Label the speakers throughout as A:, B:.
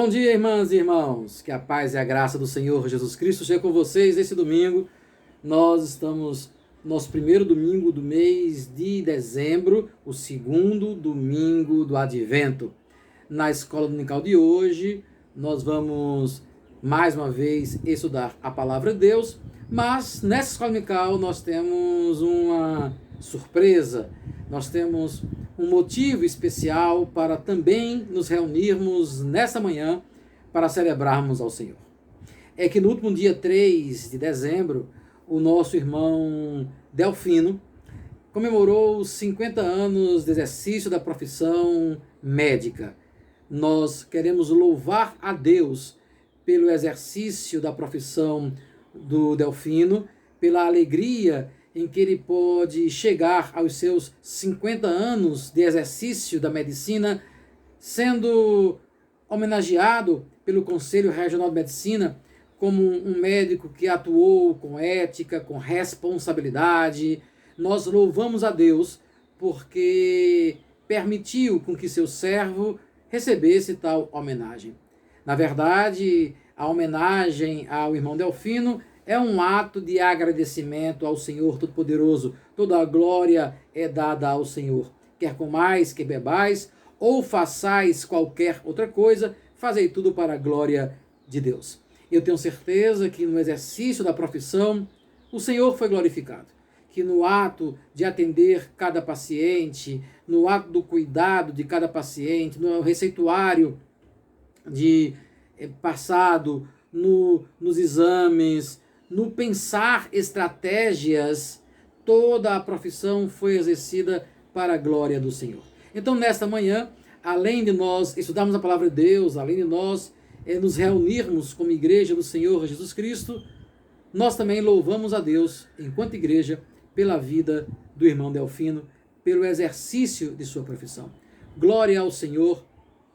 A: Bom dia, irmãs e irmãos. Que a paz e a graça do Senhor Jesus Cristo seja com vocês esse domingo. Nós estamos no nosso primeiro domingo do mês de dezembro, o segundo domingo do Advento. Na escola dominical de hoje, nós vamos mais uma vez estudar a palavra de Deus, mas nessa escola dominical nós temos uma surpresa. Nós temos um motivo especial para também nos reunirmos nesta manhã para celebrarmos ao Senhor. É que no último dia 3 de dezembro, o nosso irmão Delfino comemorou os 50 anos de exercício da profissão médica. Nós queremos louvar a Deus pelo exercício da profissão do Delfino, pela alegria em que ele pode chegar aos seus 50 anos de exercício da medicina, sendo homenageado pelo Conselho Regional de Medicina como um médico que atuou com ética, com responsabilidade. Nós louvamos a Deus porque permitiu com que seu servo recebesse tal homenagem. Na verdade, a homenagem ao irmão Delfino é um ato de agradecimento ao Senhor Todo-Poderoso. Toda a glória é dada ao Senhor. Quer comais, quer bebais, ou façais qualquer outra coisa, fazei tudo para a glória de Deus. Eu tenho certeza que no exercício da profissão, o Senhor foi glorificado. Que no ato de atender cada paciente, no ato do cuidado de cada paciente, no receituário de passado, nos exames, no pensar estratégias, toda a profissão foi exercida para a glória do Senhor. Então, nesta manhã, além de nós estudarmos a palavra de Deus, além de nós nos reunirmos como igreja do Senhor Jesus Cristo, nós também louvamos a Deus, enquanto igreja, pela vida do irmão Delfino, pelo exercício de sua profissão. Glória ao Senhor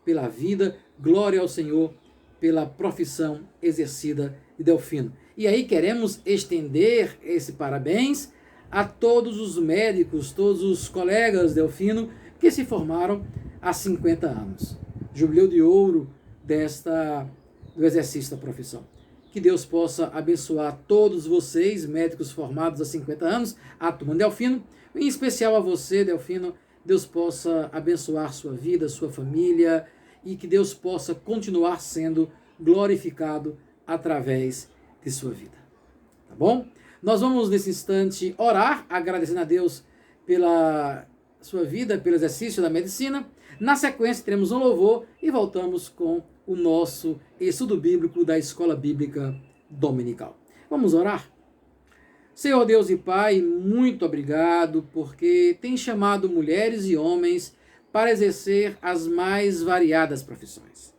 A: pela vida, glória ao Senhor pela profissão exercida de Delfino. E aí queremos estender esse parabéns a todos os médicos, todos os colegas Delfino que se formaram há 50 anos. Jubileu de ouro do exercício da profissão. Que Deus possa abençoar todos vocês, médicos formados há 50 anos, a turma Delfino, em especial a você, Delfino. Deus possa abençoar sua vida, sua família, e que Deus possa continuar sendo glorificado através de sua vida. Tá bom? Nós vamos nesse instante orar, agradecendo a Deus pela sua vida, pelo exercício da medicina. Na sequência teremos um louvor e voltamos com o nosso estudo bíblico da Escola Bíblica Dominical. Vamos orar? Senhor Deus e Pai, muito obrigado porque tem chamado mulheres e homens para exercer as mais variadas profissões.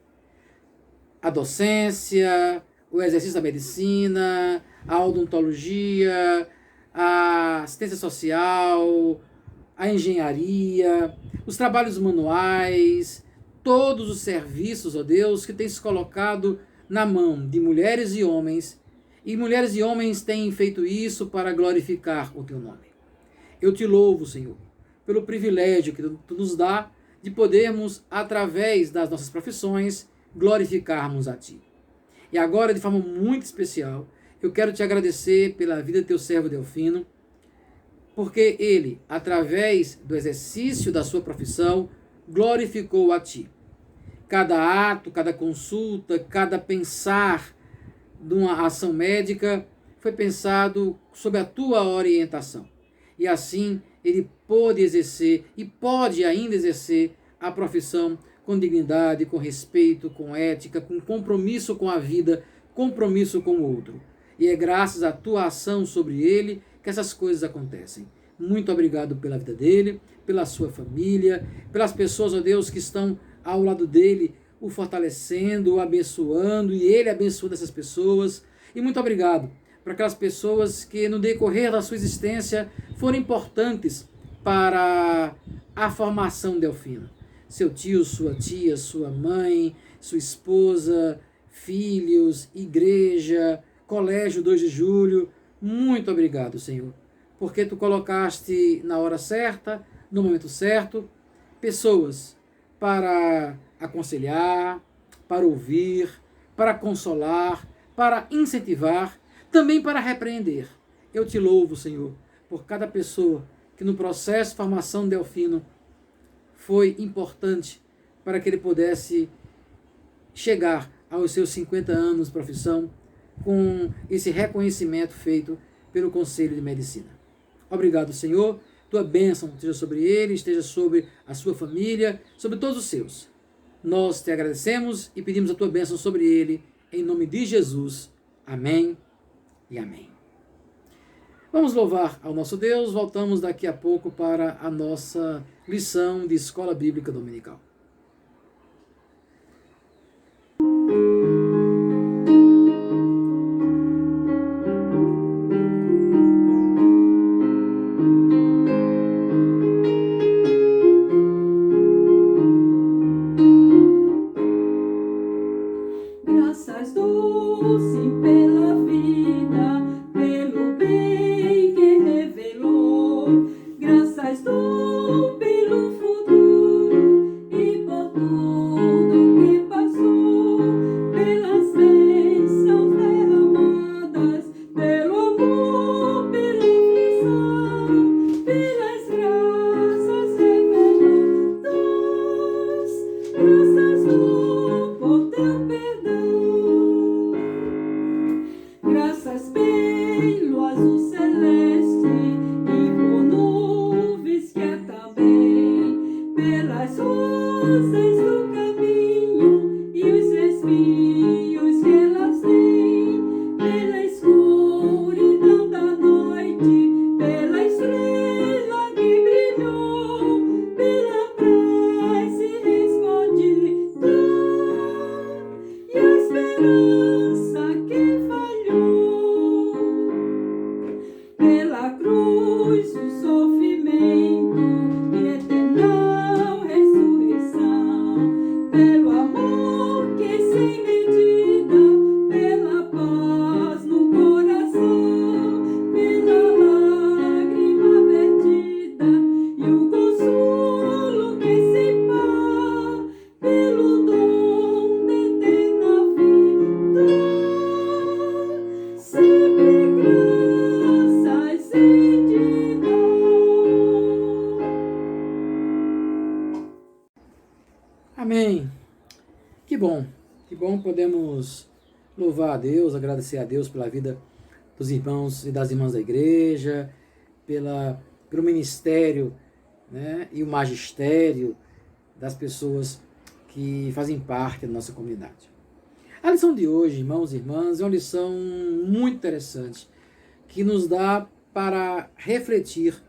A: A docência, o exercício da medicina, a odontologia, a assistência social, a engenharia, os trabalhos manuais, todos os serviços, ó Deus, que tem se colocado na mão de mulheres e homens têm feito isso para glorificar o Teu nome. Eu te louvo, Senhor, pelo privilégio que Tu nos dá de podermos, através das nossas profissões, glorificarmos a Ti. E agora, de forma muito especial, eu quero Te agradecer pela vida do Teu servo Delfino, porque ele, através do exercício da sua profissão, glorificou a Ti. Cada ato, cada consulta, cada pensar de uma ação médica foi pensado sob a Tua orientação. E assim ele pôde exercer e pode ainda exercer a profissão com dignidade, com respeito, com ética, com compromisso com a vida, compromisso com o outro. E é graças à Tua ação sobre ele que essas coisas acontecem. Muito obrigado pela vida dele, pela sua família, pelas pessoas, ó Deus, que estão ao lado dele, o fortalecendo, o abençoando, e ele abençoando essas pessoas. E muito obrigado para aquelas pessoas que no decorrer da sua existência foram importantes para a formação de Delfino. Seu tio, sua tia, sua mãe, sua esposa, filhos, igreja, colégio 2 de julho. Muito obrigado, Senhor, porque Tu colocaste na hora certa, no momento certo, pessoas para aconselhar, para ouvir, para consolar, para incentivar, também para repreender. Eu te louvo, Senhor, por cada pessoa que no processo de formação de Delfino foi importante para que ele pudesse chegar aos seus 50 anos de profissão com esse reconhecimento feito pelo Conselho de Medicina. Obrigado, Senhor. Tua bênção esteja sobre ele, esteja sobre a sua família, sobre todos os seus. Nós te agradecemos e pedimos a tua bênção sobre ele, em nome de Jesus. Amém e amém. Vamos louvar ao nosso Deus. Voltamos daqui a pouco para a nossa lição de Escola Bíblica Dominical.
B: Graças dou-se pela vida, pelo bem que revelou. Graças dou pelo futuro e por tudo que passou. Pelas bênçãos derramadas, pelo amor, pela aflição, pelas graças reveladas. Graças dou por teu perdão. Graças pelo azul celeste e por nuvens que é também, pelas rosas do caminho e os espinhos que elas têm, pela escuridão da noite, pela estrela que brilhou, pela prece respondida e a esperança que falhou, pela cruz o sofrimento e eterna ressurreição, pelo amor que sem medida, pela paz no coração, pela lágrima vertida e o consolo que sem par, pelo dom da eterna vida, sempre graças em te dar.
A: Amém. Que bom podemos louvar a Deus, agradecer a Deus pela vida dos irmãos e das irmãs da igreja, pelo ministério, né, e o magistério das pessoas que fazem parte da nossa comunidade. A lição de hoje, irmãos e irmãs, é uma lição muito interessante, que nos dá para refletir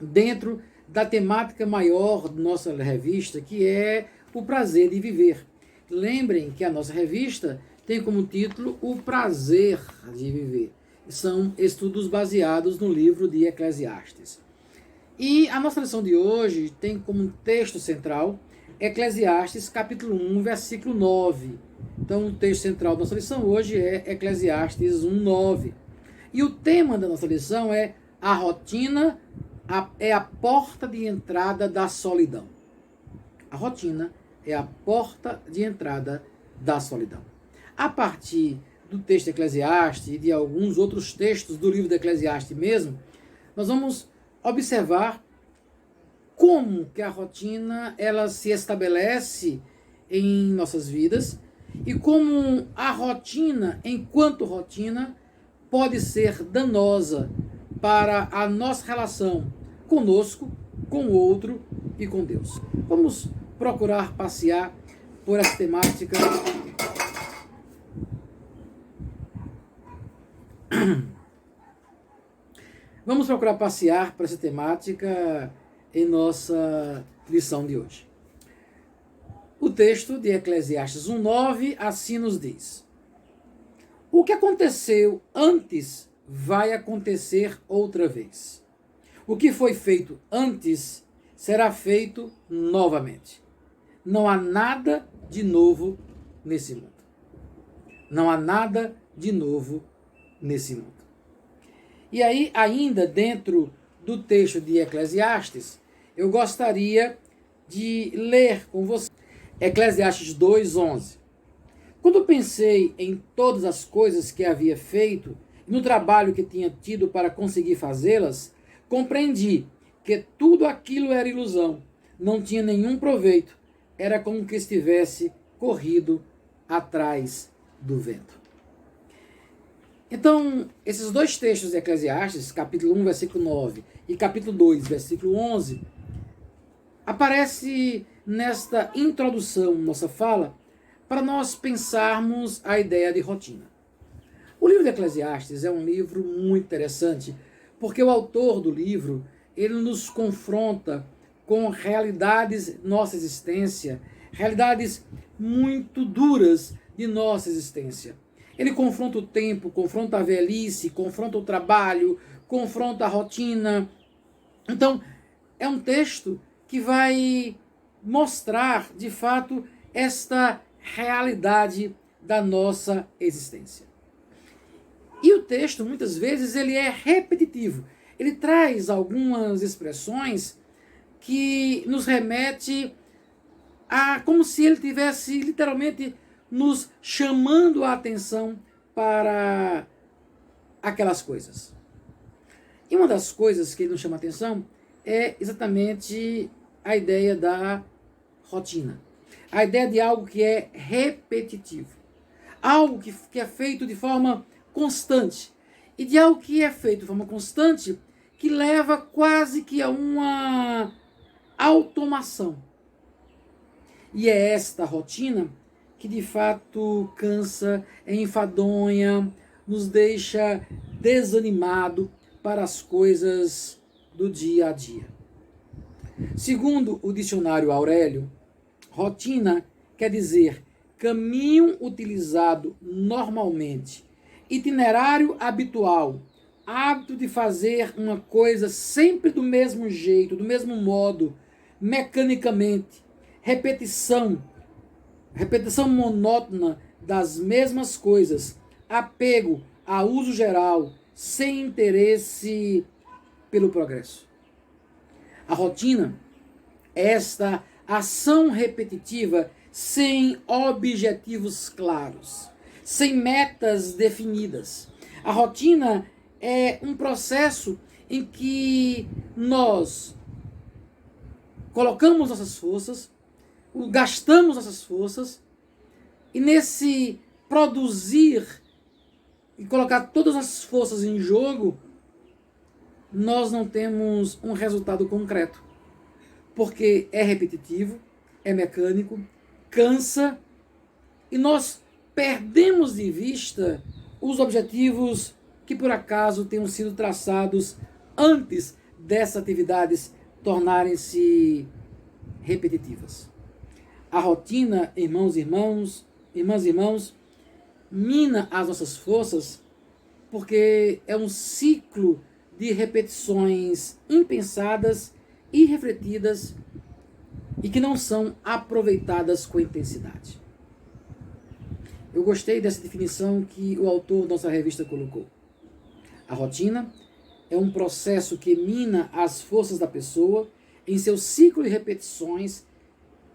A: dentro da temática maior da nossa revista, que é o prazer de viver. Lembrem que a nossa revista tem como título O Prazer de Viver. São estudos baseados no livro de Eclesiastes. E a nossa lição de hoje tem como texto central Eclesiastes capítulo 1, versículo 9. Então o texto central da nossa lição hoje é Eclesiastes 1, 9. E o tema da nossa lição é a rotina é a porta de entrada da solidão. A rotina é a porta de entrada da solidão. A partir do texto de Eclesiastes e de alguns outros textos do livro de Eclesiastes mesmo, nós vamos observar como que a rotina ela se estabelece em nossas vidas e como a rotina, enquanto rotina, pode ser danosa para a nossa relação conosco, com o outro e com Deus. Vamos procurar passear por essa temática Vamos procurar passear por essa temática em nossa lição de hoje. O texto de Eclesiastes 1:9 assim nos diz: o que aconteceu antes vai acontecer outra vez. O que foi feito antes será feito novamente. Não há nada de novo nesse mundo. Não há nada de novo nesse mundo. E aí, ainda dentro do texto de Eclesiastes, eu gostaria de ler com você Eclesiastes 2:11. Quando eu pensei em todas as coisas que havia feito e no trabalho que tinha tido para conseguir fazê-las, compreendi que tudo aquilo era ilusão, não tinha nenhum proveito, era como que estivesse corrido atrás do vento. Então, esses dois textos de Eclesiastes, capítulo 1, versículo 9 e capítulo 2, versículo 11, aparece nesta introdução, nossa fala, para nós pensarmos a ideia de rotina. O livro de Eclesiastes é um livro muito interessante, porque o autor do livro, ele nos confronta com realidades de nossa existência, realidades muito duras de nossa existência. Ele confronta o tempo, confronta a velhice, confronta o trabalho, confronta a rotina. Então, é um texto que vai mostrar, de fato, esta realidade da nossa existência. E o texto, muitas vezes, ele é repetitivo. Ele traz algumas expressões que nos remete a como se ele tivesse literalmente nos chamando a atenção para aquelas coisas. E uma das coisas que ele nos chama a atenção é exatamente a ideia da rotina. A ideia de algo que é repetitivo. Algo que é feito de forma constante. E de algo que é feito de forma constante que leva quase que a uma automação. E é esta rotina que de fato cansa, é enfadonha, nos deixa desanimado para as coisas do dia a dia. Segundo o dicionário Aurélio, rotina quer dizer caminho utilizado normalmente, itinerário habitual, hábito de fazer uma coisa sempre do mesmo jeito, do mesmo modo, mecanicamente, repetição monótona das mesmas coisas, apego a uso geral, sem interesse pelo progresso. A rotina é esta ação repetitiva sem objetivos claros, sem metas definidas. A rotina é um processo em que nós colocamos nossas forças, gastamos nossas forças, e nesse produzir e colocar todas as forças em jogo, nós não temos um resultado concreto. Porque é repetitivo, é mecânico, cansa, e nós perdemos de vista os objetivos que por acaso tenham sido traçados antes dessas atividades tornarem-se repetitivas. A rotina, irmãos e irmãs, mina as nossas forças porque é um ciclo de repetições impensadas, irrefletidas e que não são aproveitadas com intensidade. Eu gostei dessa definição que o autor da nossa revista colocou. A rotina é um processo que mina as forças da pessoa em seu ciclo de repetições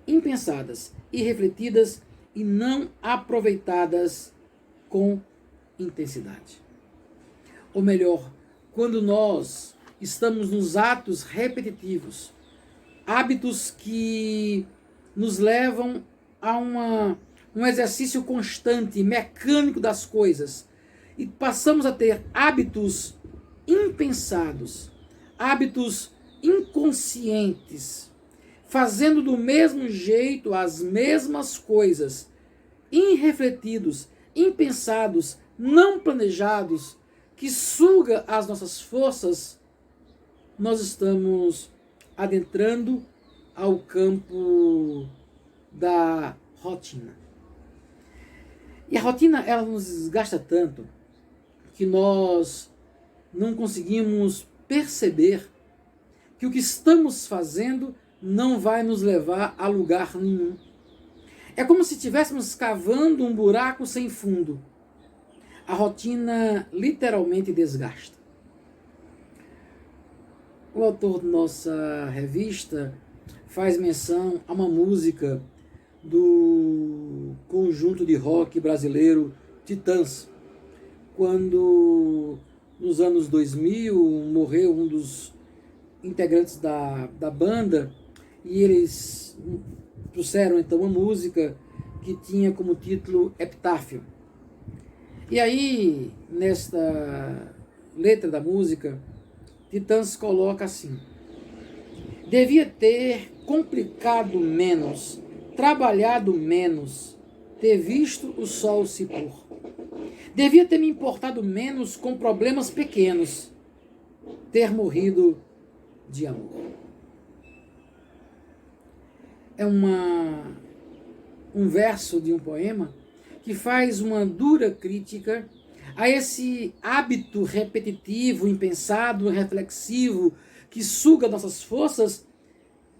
A: impensadas, irrefletidas e não aproveitadas com intensidade. Ou melhor, quando nós estamos nos atos repetitivos, hábitos que nos levam a um exercício constante, mecânico das coisas, e passamos a ter hábitos impensados, hábitos inconscientes, fazendo do mesmo jeito as mesmas coisas, irrefletidos, impensados, não planejados, que suga as nossas forças, nós estamos adentrando ao campo da rotina. E a rotina, ela nos desgasta tanto que nós não conseguimos perceber que o que estamos fazendo não vai nos levar a lugar nenhum. É como se estivéssemos cavando um buraco sem fundo. A rotina literalmente desgasta. O autor da nossa revista faz menção a uma música do conjunto de rock brasileiro Titãs. Quando, nos anos 2000, morreu um dos integrantes da banda, e eles trouxeram então uma música que tinha como título Epitáfio. E aí, nesta letra da música, Titãs coloca assim: devia ter complicado menos, trabalhado menos, ter visto o sol se pôr. Devia ter me importado menos com problemas pequenos, ter morrido de amor. É um verso de um poema que faz uma dura crítica a esse hábito repetitivo, impensado, reflexivo, que suga nossas forças,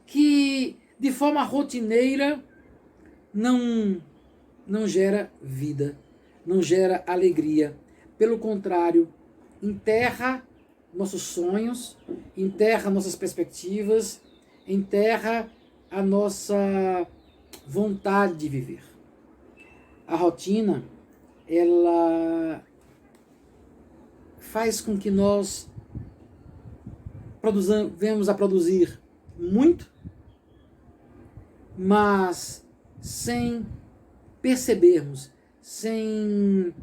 A: que de forma rotineira não gera vida, não gera alegria. Pelo contrário, enterra nossos sonhos, enterra nossas perspectivas, enterra a nossa vontade de viver. A rotina, ela faz com que nós venhamos a produzir muito, mas sem percebermos, sem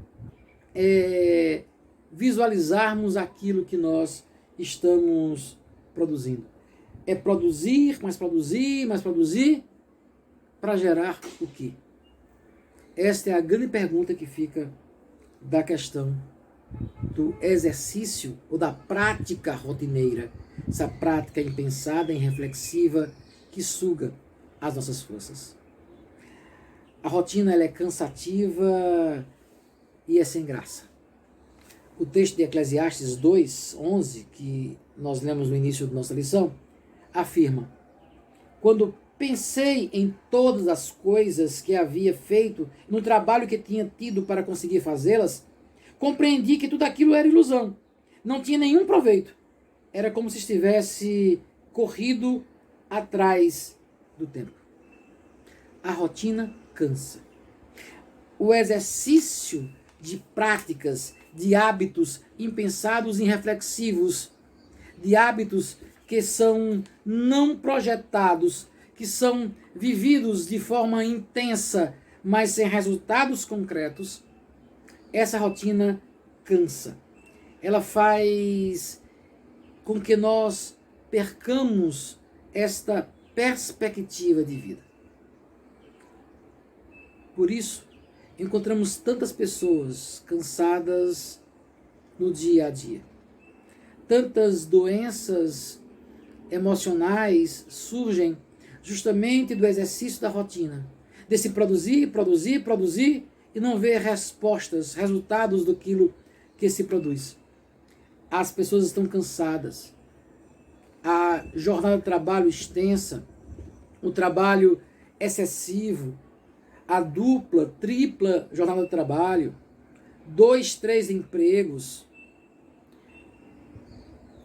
A: visualizarmos aquilo que nós estamos produzindo. É produzir, mais produzir, mais produzir, para gerar o quê? Esta é a grande pergunta que fica da questão do exercício ou da prática rotineira, essa prática impensada, irreflexiva, que suga as nossas forças. A rotina, ela é cansativa e é sem graça. O texto de Eclesiastes 2:11, que nós lemos no início da nossa lição, afirma: quando pensei em todas as coisas que havia feito, no trabalho que tinha tido para conseguir fazê-las, compreendi que tudo aquilo era ilusão, não tinha nenhum proveito. Era como se estivesse corrido atrás do tempo. A rotina cansa. O exercício de práticas, de hábitos impensados e irreflexivos, de hábitos que são não projetados, que são vividos de forma intensa, mas sem resultados concretos, essa rotina cansa. Ela faz com que nós percamos esta perspectiva de vida. Por isso, encontramos tantas pessoas cansadas no dia a dia. Tantas doenças emocionais surgem justamente do exercício da rotina, desse produzir, produzir, produzir e não ver respostas, resultados daquilo que se produz. As pessoas estão cansadas. A jornada de trabalho extensa, o trabalho excessivo, a dupla, tripla jornada de trabalho, 2, 3 empregos,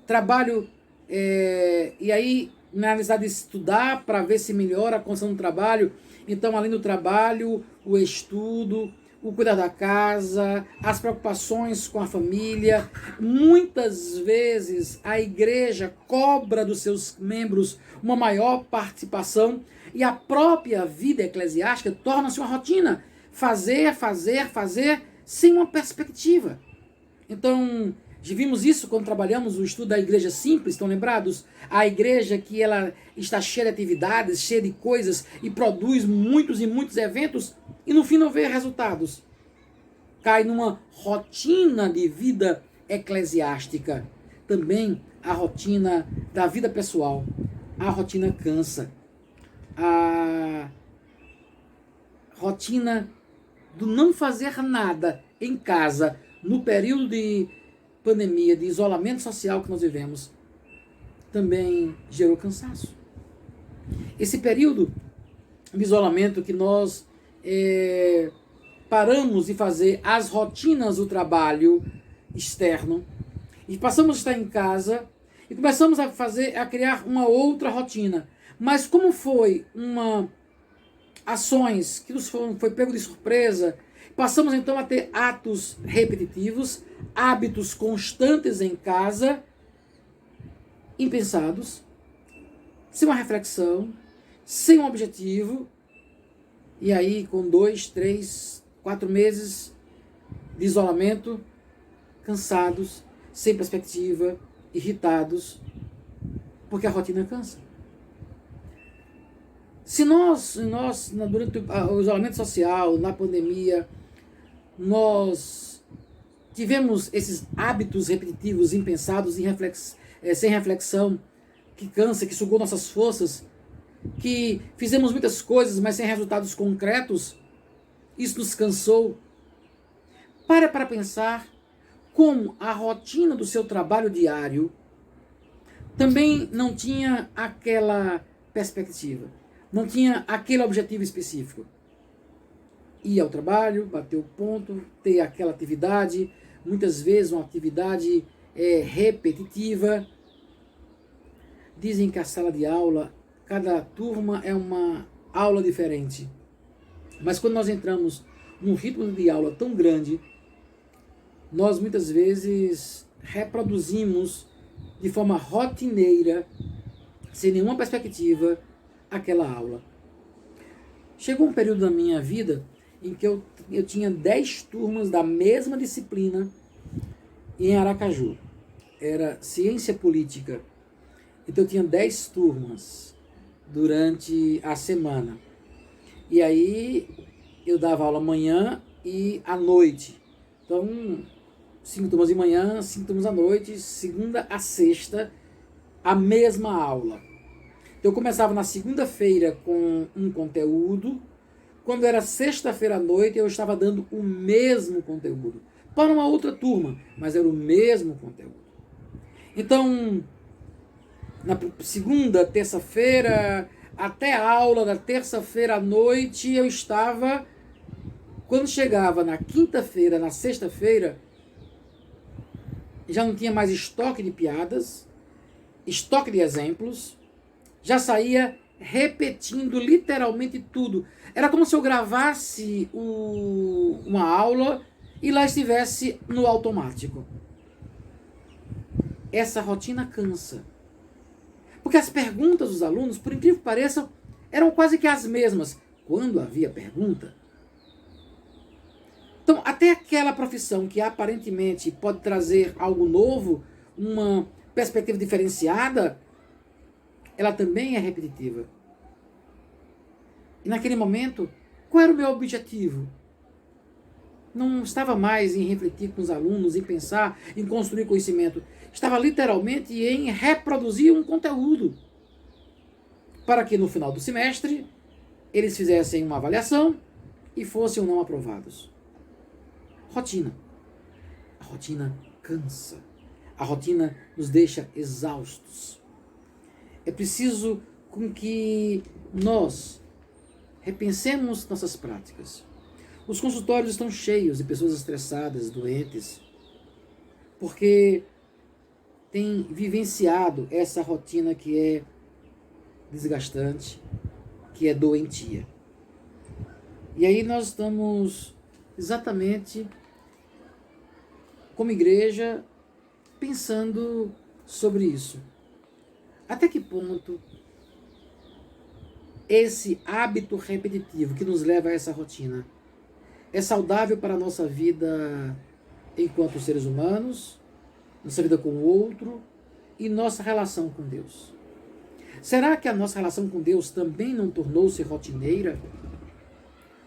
A: trabalho, e aí na necessidade de estudar para ver se melhora a condição do trabalho. Então, além do trabalho, o estudo, o cuidar da casa, as preocupações com a família. Muitas vezes a igreja cobra dos seus membros uma maior participação e a própria vida eclesiástica torna-se uma rotina. Fazer, fazer, fazer, sem uma perspectiva. Então, vimos isso quando trabalhamos o estudo da igreja simples, estão lembrados? A igreja que ela está cheia de atividades, cheia de coisas e produz muitos e muitos eventos e no fim não vê resultados. Cai numa rotina de vida eclesiástica. Também a rotina da vida pessoal. A rotina cansa. A rotina do não fazer nada em casa no período de pandemia, de isolamento social que nós vivemos, também gerou cansaço. Esse período de isolamento que nós paramos de fazer as rotinas do trabalho externo e passamos a estar em casa e começamos a criar uma outra rotina. Mas como foi uma ações que nos foi pego de surpresa, passamos então a ter atos repetitivos, hábitos constantes em casa, impensados, sem uma reflexão, sem um objetivo, e aí com 2, 3, 4 meses de isolamento, cansados, sem perspectiva, irritados, porque a rotina cansa. Se nós durante o isolamento social, na pandemia, nós tivemos esses hábitos repetitivos, impensados, sem reflexão, que cansa, que sugou nossas forças, que fizemos muitas coisas, mas sem resultados concretos, isso nos cansou. Para pensar como a rotina do seu trabalho diário também não tinha aquela perspectiva, não tinha aquele objetivo específico. Ir ao trabalho, bater o ponto, ter aquela atividade, muitas vezes uma atividade repetitiva. Dizem que a sala de aula, cada turma é uma aula diferente. Mas quando nós entramos num ritmo de aula tão grande, nós muitas vezes reproduzimos de forma rotineira, sem nenhuma perspectiva, aquela aula. Chegou um período da minha vida em que eu tinha 10 turmas da mesma disciplina em Aracaju. Era ciência política. Então eu tinha 10 turmas durante a semana. E aí eu dava aula amanhã e à noite. Então, 5 turmas de manhã, 5 turmas à noite, segunda a sexta, a mesma aula. Eu começava na segunda-feira com um conteúdo, quando era sexta-feira à noite eu estava dando o mesmo conteúdo, para uma outra turma, mas era o mesmo conteúdo. Então, na segunda, terça-feira, até a aula da terça-feira à noite, eu estava, quando chegava na quinta-feira, na sexta-feira, já não tinha mais estoque de piadas, estoque de exemplos, já saía repetindo literalmente tudo. Era como se eu gravasse uma aula e lá estivesse no automático. Essa rotina cansa. Porque as perguntas dos alunos, por incrível que pareça, eram quase que as mesmas. Quando havia pergunta. Então, até aquela profissão que aparentemente pode trazer algo novo, uma perspectiva diferenciada, ela também é repetitiva. E naquele momento, qual era o meu objetivo? Não estava mais em refletir com os alunos, em pensar, em construir conhecimento. Estava literalmente em reproduzir um conteúdo. Para que no final do semestre, eles fizessem uma avaliação e fossem ou não aprovados. Rotina. A rotina cansa. A rotina nos deixa exaustos. É preciso com que nós repensemos nossas práticas. Os consultórios estão cheios de pessoas estressadas, doentes, porque têm vivenciado essa rotina que é desgastante, que é doentia. E aí nós estamos exatamente como igreja pensando sobre isso. Até que ponto esse hábito repetitivo que nos leva a essa rotina é saudável para a nossa vida enquanto seres humanos, nossa vida com o outro e nossa relação com Deus? Será que a nossa relação com Deus também não tornou-se rotineira?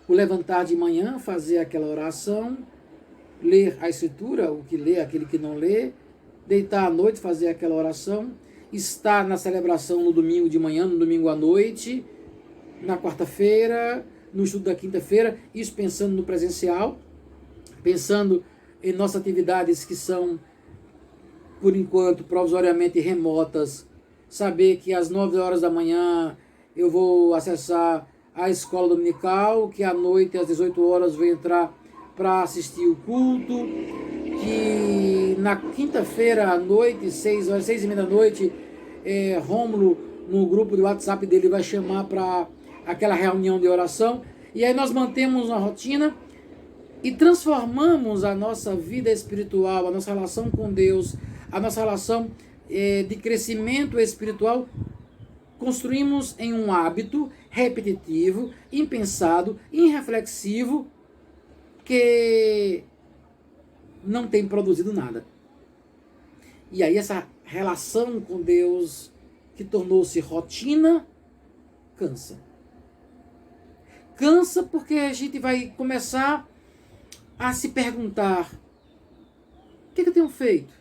A: O levantar de manhã, fazer aquela oração, ler a Escritura, o que lê, aquele que não lê, deitar à noite, fazer aquela oração, estar na celebração no domingo de manhã, no domingo à noite, na quarta-feira, no estudo da quinta-feira, isso pensando no presencial, pensando em nossas atividades que são, por enquanto, provisoriamente remotas, saber que às 9 horas da manhã eu vou acessar a escola dominical, que à noite, às 18 horas, vou entrar para assistir o culto, que na quinta-feira à noite, 6h30 da noite, Rômulo, no grupo de WhatsApp dele, vai chamar para aquela reunião de oração, e aí nós mantemos uma rotina e transformamos a nossa vida espiritual, a nossa relação com Deus, a nossa relação de crescimento espiritual, construímos em um hábito repetitivo, impensado, irreflexivo, que não tem produzido nada. E aí essa relação com Deus, que tornou-se rotina, cansa. Cansa porque a gente vai começar a se perguntar: o que eu tenho feito?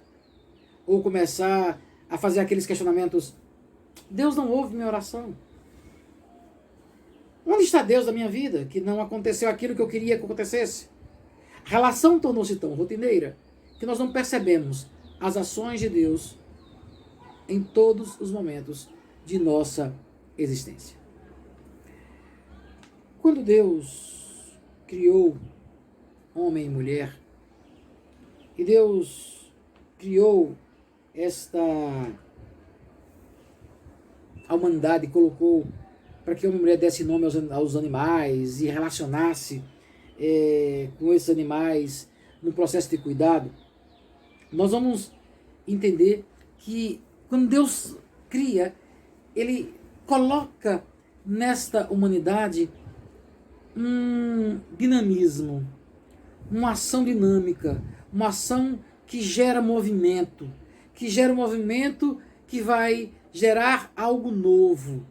A: Ou começar a fazer aqueles questionamentos: Deus não ouve minha oração? Onde está Deus da minha vida? Que não aconteceu aquilo que eu queria que acontecesse. A relação tornou-se tão rotineira que nós não percebemos as ações de Deus em todos os momentos de nossa existência. Quando Deus criou homem e mulher, e Deus criou a humanidade, colocou para que homem e mulher desse nome aos animais e relacionasse com esses animais no processo de cuidado, nós vamos entender que quando Deus cria, Ele coloca nesta humanidade um dinamismo, uma ação dinâmica, uma ação que gera movimento, que vai gerar algo novo.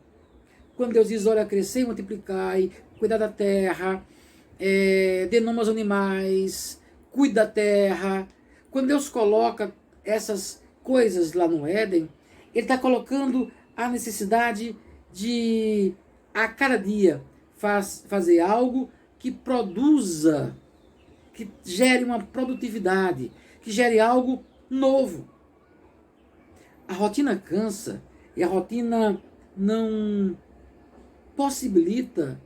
A: Quando Deus diz: olha, crescer e multiplicai, cuidar da terra, dê nome aos animais, cuide da terra. Quando Deus coloca essas coisas lá no Éden, Ele está colocando a necessidade de, a cada dia, fazer algo que produza, que gere uma produtividade, que gere algo novo. A rotina cansa e a rotina não possibilita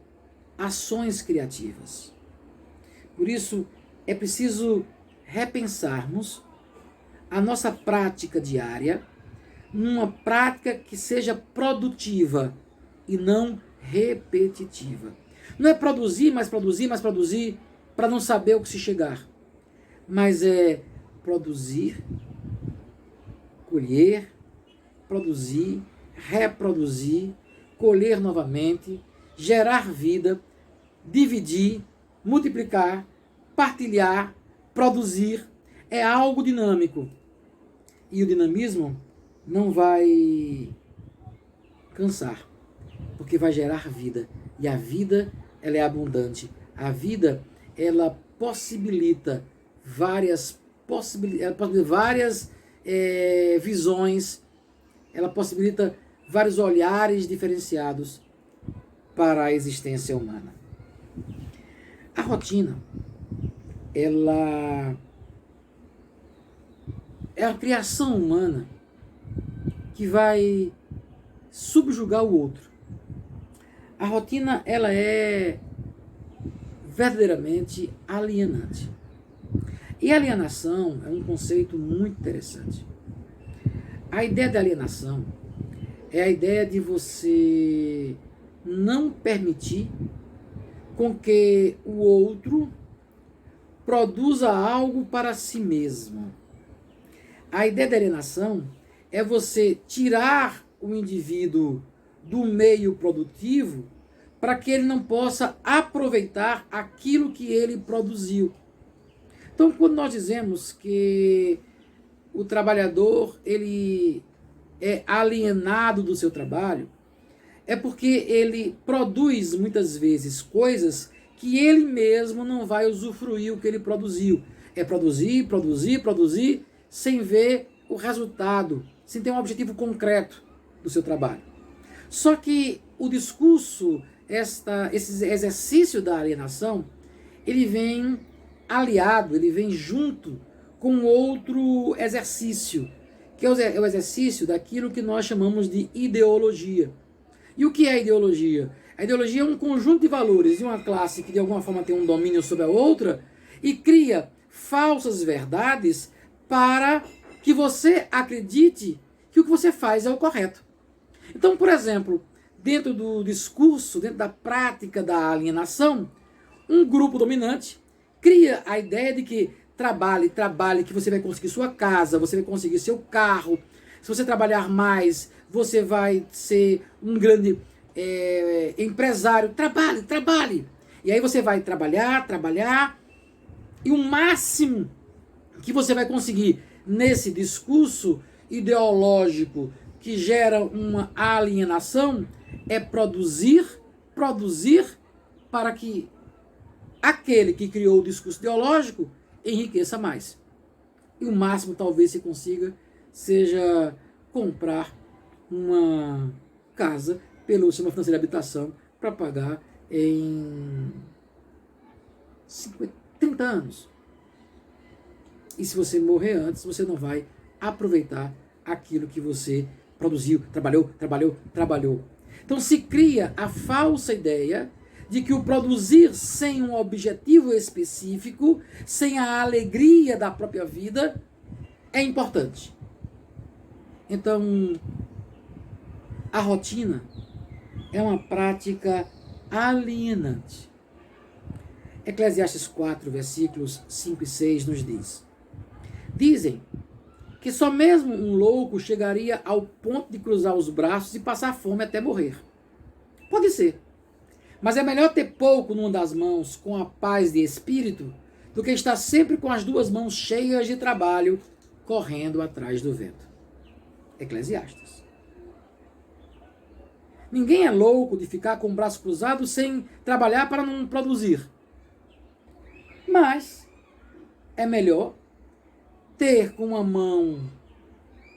A: ações criativas. Por isso, é preciso repensarmos a nossa prática diária numa prática que seja produtiva e não repetitiva. Não é produzir, mais produzir, mais produzir para não saber o que se chegar, mas é produzir, colher, produzir, reproduzir, colher novamente, gerar vida, dividir, multiplicar, partilhar, produzir. É algo dinâmico. E o dinamismo não vai cansar, porque vai gerar vida. E a vida, ela é abundante. A vida, ela possibilita várias visões, ela possibilita vários olhares diferenciados para a existência humana. A rotina, ela é a criação humana que vai subjugar o outro. A rotina, ela é verdadeiramente alienante. E alienação é um conceito muito interessante. A ideia da alienação é a ideia de você não permitir com que o outro produza algo para si mesmo. A ideia da alienação é você tirar o indivíduo do meio produtivo para que ele não possa aproveitar aquilo que ele produziu. Então, quando nós dizemos que o trabalhador ele é alienado do seu trabalho, é porque ele produz muitas vezes coisas que ele mesmo não vai usufruir o que ele produziu. É produzir, produzir, produzir, sem ver o resultado, sem ter um objetivo concreto do seu trabalho. Só que o discurso, esse exercício da alienação, ele vem aliado, ele vem junto com outro exercício, que é o exercício daquilo que nós chamamos de ideologia. E o que é ideologia? A ideologia é um conjunto de valores de uma classe que de alguma forma tem um domínio sobre a outra e cria falsas verdades para que você acredite que o que você faz é o correto. Então, por exemplo, dentro do discurso, dentro da prática da alienação, um grupo dominante cria a ideia de que trabalhe, que você vai conseguir sua casa, você vai conseguir seu carro. Se você trabalhar mais, você vai ser um grande empresário. Trabalhe. E aí você vai trabalhar, e o máximo que você vai conseguir nesse discurso ideológico que gera uma alienação é produzir para que aquele que criou o discurso ideológico enriqueça mais. E o máximo talvez se consiga seja comprar uma casa pelo sistema financeiro de habitação para pagar em 30 anos. E se você morrer antes, você não vai aproveitar aquilo que você produziu, trabalhou. Então se cria a falsa ideia de que o produzir sem um objetivo específico, sem a alegria da própria vida, é importante. Então, a rotina é uma prática alienante. Eclesiastes 4, versículos 5 e 6 nos diz: dizem que só mesmo um louco chegaria ao ponto de cruzar os braços e passar fome até morrer. Pode ser. Mas é melhor ter pouco numa das mãos com a paz de espírito do que estar sempre com as duas mãos cheias de trabalho correndo atrás do vento. Eclesiastes. Ninguém é louco de ficar com o braço cruzado sem trabalhar para não produzir. Mas é melhor ter com uma mão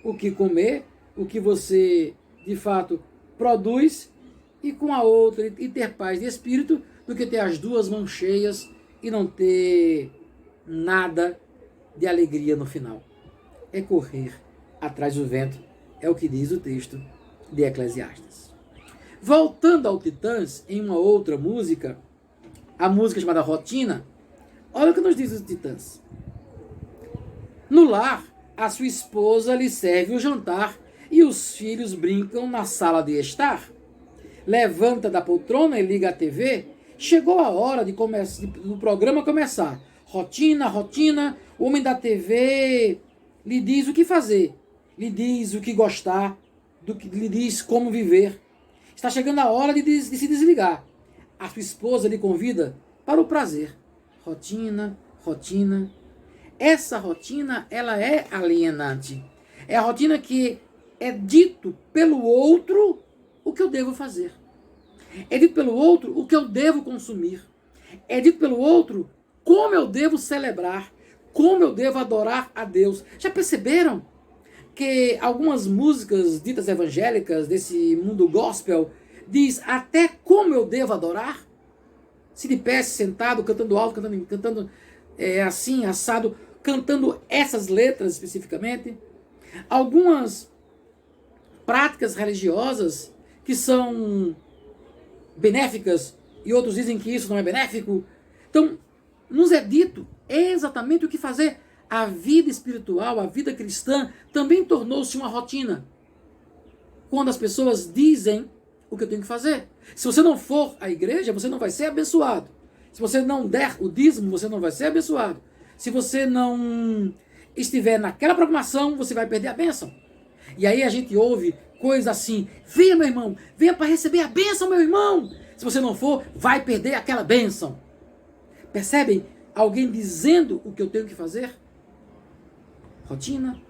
A: o que comer, o que você de fato produz, e com a outra e ter paz de espírito, do que ter as duas mãos cheias e não ter nada de alegria no final. É correr atrás do vento, é o que diz o texto de Eclesiastes. Voltando ao Titãs, em uma outra música, a música chamada Rotina, olha o que nos diz os Titãs. No lar, a sua esposa lhe serve o jantar e os filhos brincam na sala de estar. Levanta da poltrona e liga a TV. Chegou a hora do programa começar. Rotina, o homem da TV lhe diz o que fazer, lhe diz o que gostar, lhe diz como viver. Está chegando a hora de se desligar. A sua esposa lhe convida para o prazer. Rotina. Essa rotina, ela é alienante. É a rotina que é dito pelo outro o que eu devo fazer. É dito pelo outro o que eu devo consumir. É dito pelo outro como eu devo celebrar, como eu devo adorar a Deus. Já perceberam que algumas músicas ditas evangélicas desse mundo gospel diz até como eu devo adorar? Se de pé, sentado, cantando alto, cantando assim, assado, cantando essas letras especificamente. Algumas práticas religiosas que são benéficas e outros dizem que isso não é benéfico. Então, nos é dito exatamente o que fazer. A vida espiritual, a vida cristã também tornou-se uma rotina. Quando as pessoas dizem o que eu tenho que fazer. Se você não for à igreja, você não vai ser abençoado. Se você não der o dízimo, você não vai ser abençoado. Se você não estiver naquela programação, você vai perder a bênção. E aí a gente ouve coisas assim: venha, meu irmão, venha para receber a bênção, meu irmão. Se você não for, vai perder aquela bênção. Percebem? Alguém dizendo o que eu tenho que fazer? Rotina.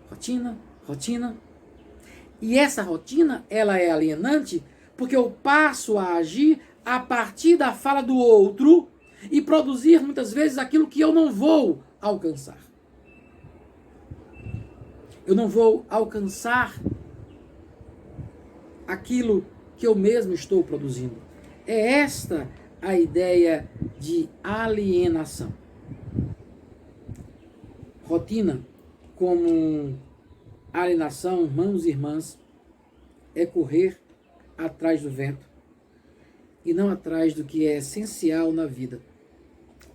A: E essa rotina, ela é alienante porque eu passo a agir a partir da fala do outro e produzir muitas vezes aquilo que eu não vou alcançar. Eu não vou alcançar aquilo que eu mesmo estou produzindo. É esta a ideia de alienação. Rotina, como alienação, irmãos e irmãs, é correr atrás do vento e não atrás do que é essencial na vida,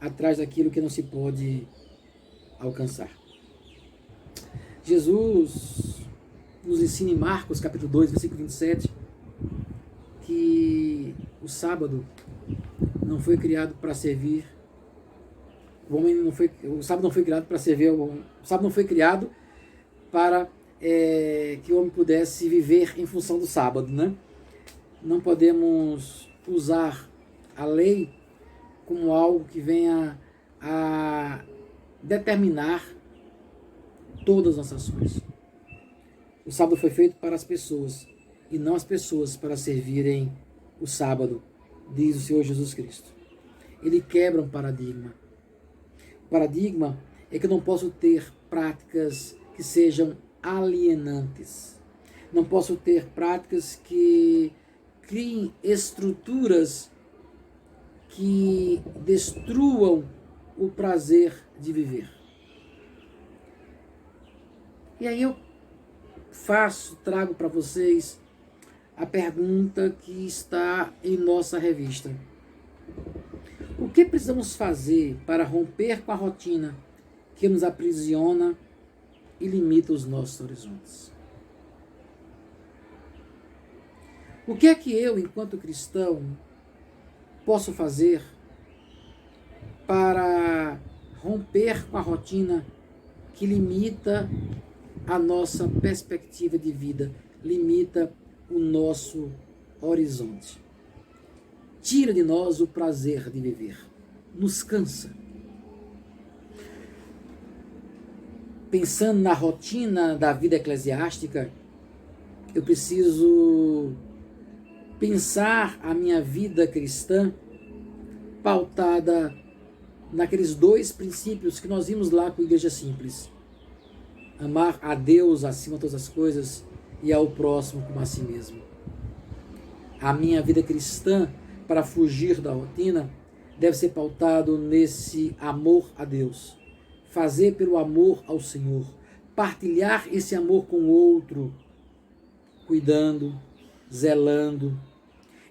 A: atrás daquilo que não se pode alcançar. Jesus nos ensina em Marcos capítulo 2, versículo 27, que o sábado não foi criado para servir. O sábado não foi criado para servir. O sábado não foi criado para que o homem pudesse viver em função do sábado, né? Não podemos usar a lei como algo que venha a determinar todas as nossas ações. O sábado foi feito para as pessoas e não as pessoas para servirem o sábado, diz o Senhor Jesus Cristo. Ele quebra um paradigma. O paradigma é que eu não posso ter práticas que sejam alienantes. Não posso ter práticas que criem estruturas que destruam o prazer de viver. E aí eu trago para vocês a pergunta que está em nossa revista. O que precisamos fazer para romper com a rotina que nos aprisiona e limita os nossos horizontes? O que é que eu, enquanto cristão, posso fazer para romper com a rotina que limita a nossa perspectiva de vida, limita o nosso horizonte? Tira de nós o prazer de viver, nos cansa. Pensando na rotina da vida eclesiástica, eu preciso pensar a minha vida cristã pautada naqueles dois princípios que nós vimos lá com a Igreja Simples. Amar a Deus acima de todas as coisas e ao próximo como a si mesmo. A minha vida cristã, para fugir da rotina, deve ser pautado nesse amor a Deus. Fazer pelo amor ao Senhor. Partilhar esse amor com o outro, cuidando, zelando.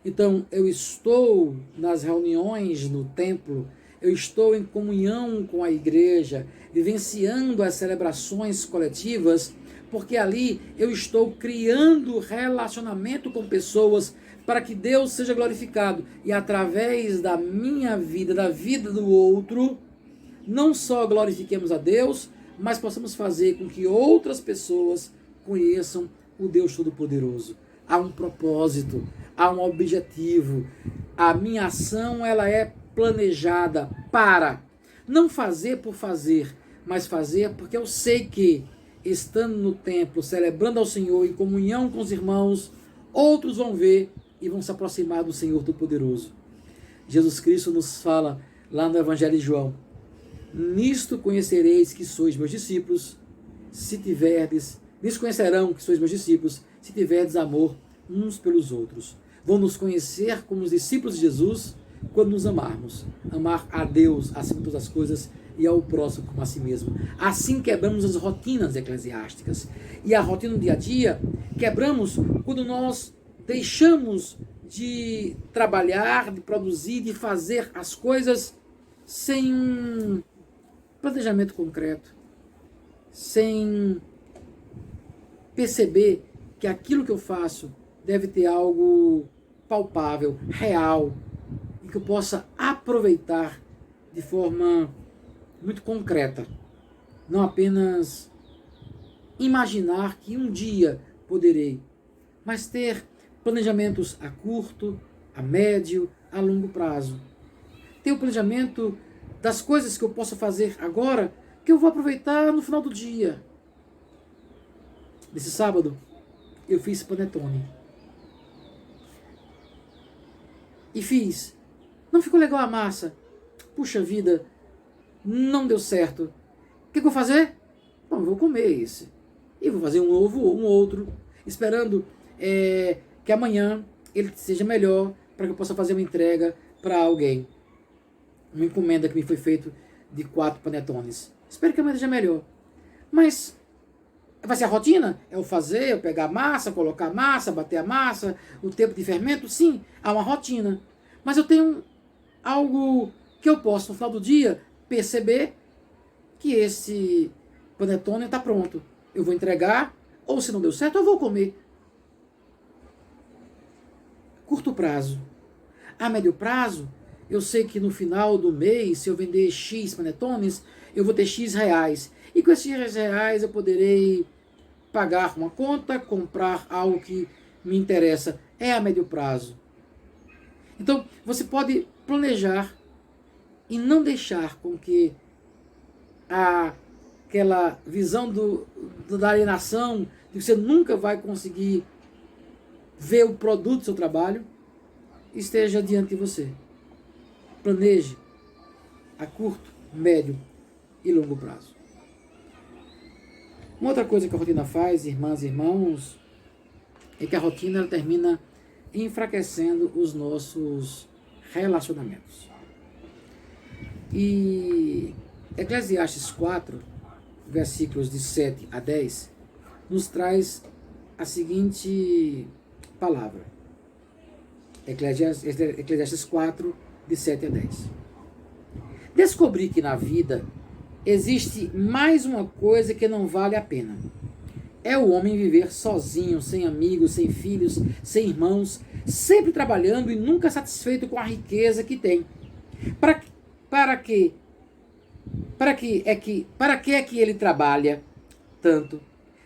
A: Então, eu estou nas reuniões no templo, eu estou em comunhão com a igreja, vivenciando as celebrações coletivas, porque ali eu estou criando relacionamento com pessoas para que Deus seja glorificado. E através da minha vida, da vida do outro, não só glorifiquemos a Deus, mas possamos fazer com que outras pessoas conheçam o Deus Todo-Poderoso. Há um propósito, há um objetivo. A minha ação, ela é planejada para não fazer por fazer, mas fazer porque eu sei que, estando no templo, celebrando ao Senhor, em comunhão com os irmãos, outros vão ver e vão se aproximar do Senhor Todo-Poderoso. Jesus Cristo nos fala lá no Evangelho de João: nisto conhecereis que sois meus discípulos, nisto conhecerão que sois meus discípulos, se tiverdes amor uns pelos outros. Vão nos conhecer como os discípulos de Jesus quando nos amarmos. Amar a Deus acima de todas as coisas e ao próximo como a si mesmo. Assim quebramos as rotinas eclesiásticas. E a rotina do dia a dia quebramos quando nós deixamos de trabalhar, de produzir, de fazer as coisas sem um planejamento concreto, sem perceber que aquilo que eu faço deve ter algo palpável, real, e que eu possa aproveitar de forma muito concreta. Não apenas imaginar que um dia poderei, mas ter planejamentos a curto, a médio, a longo prazo. Ter o planejamento das coisas que eu posso fazer agora, que eu vou aproveitar no final do dia. Nesse sábado, eu fiz panetone. E fiz. Não ficou legal a massa. Puxa vida, não deu certo. O que eu vou fazer? Bom, eu vou comer esse. E vou fazer um novo ou um outro, esperando que amanhã ele seja melhor, para que eu possa fazer uma entrega para alguém. Uma encomenda que me foi feita de 4 panetones. Espero que amanhã seja melhor. Mas vai ser a rotina? É o fazer, eu pegar a massa, colocar a massa, bater a massa, o tempo de fermento? Sim, há uma rotina. Mas eu tenho algo que eu posso, no final do dia, perceber que esse panetone está pronto. Eu vou entregar, ou se não deu certo, eu vou comer. curto prazo. A médio prazo, eu sei que no final do mês, se eu vender X panetones, eu vou ter X reais. E com esses reais eu poderei pagar uma conta, comprar algo que me interessa. É a médio prazo. Então, você pode planejar e não deixar com que aquela visão da alienação, de que você nunca vai conseguir ver o produto do seu trabalho, esteja diante de você. Planeje a curto, médio e longo prazo. Uma outra coisa que a rotina faz, irmãs e irmãos, é que a rotina ela termina enfraquecendo os nossos relacionamentos. E Eclesiastes 4, versículos de 7 a 10, nos traz a seguinte palavra. Eclesiastes 4, de 7 a 10. Descobri que na vida existe mais uma coisa que não vale a pena. É o homem viver sozinho, sem amigos, sem filhos, sem irmãos, sempre trabalhando e nunca satisfeito com a riqueza que tem. Para que é que ele trabalha tanto,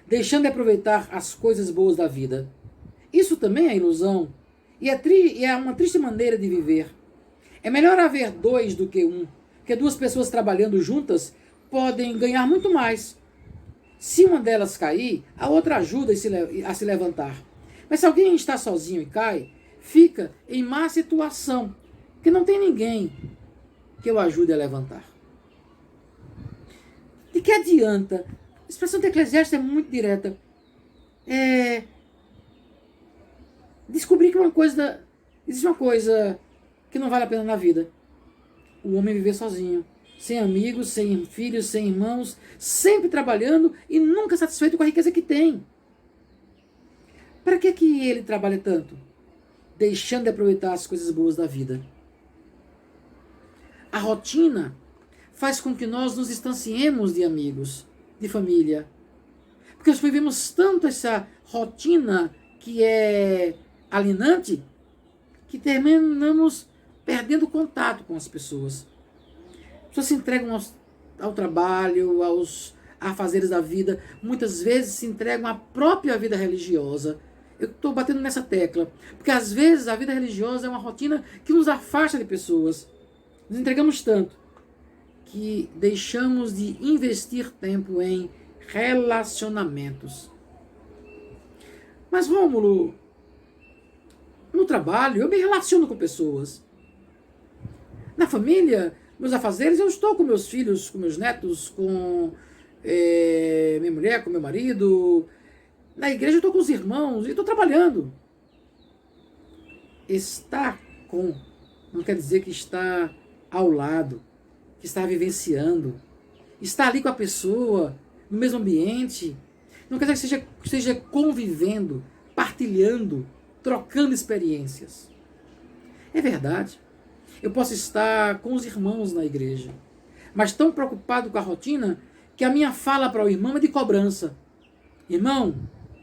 A: deixando de aproveitar as coisas boas da vida? Isso também é ilusão e é uma triste maneira de viver. É melhor haver dois do que um, porque duas pessoas trabalhando juntas podem ganhar muito mais. Se uma delas cair, a outra ajuda a se levantar. Mas se alguém está sozinho e cai, fica em má situação, porque não tem ninguém que o ajude a levantar. De que adianta? A expressão de Eclesiastes é muito direta. Descobrir que existe uma coisa que não vale a pena na vida. O homem viver sozinho, sem amigos, sem filhos, sem irmãos, sempre trabalhando e nunca satisfeito com a riqueza que tem. Para que ele trabalha tanto? Deixando de aproveitar as coisas boas da vida. A rotina faz com que nós nos distanciemos de amigos, de família. Porque nós vivemos tanto essa rotina que é alienante, que terminamos perdendo contato com as pessoas. As pessoas se entregam ao trabalho, aos afazeres da vida, muitas vezes se entregam à própria vida religiosa. Eu estou batendo nessa tecla, porque às vezes a vida religiosa é uma rotina que nos afasta de pessoas. Nos entregamos tanto que deixamos de investir tempo em relacionamentos. Mas, Rômulo, no trabalho eu me relaciono com pessoas. Na família, meus afazeres, eu estou com meus filhos, com meus netos, com minha mulher, com meu marido. Na igreja eu estou com os irmãos e estou trabalhando. Estar com não quer dizer que está ao lado, que está vivenciando. Estar ali com a pessoa, no mesmo ambiente, não quer dizer que esteja convivendo, partilhando, trocando experiências. É verdade. Eu posso estar com os irmãos na igreja, mas tão preocupado com a rotina que a minha fala para o irmão é de cobrança. Irmão,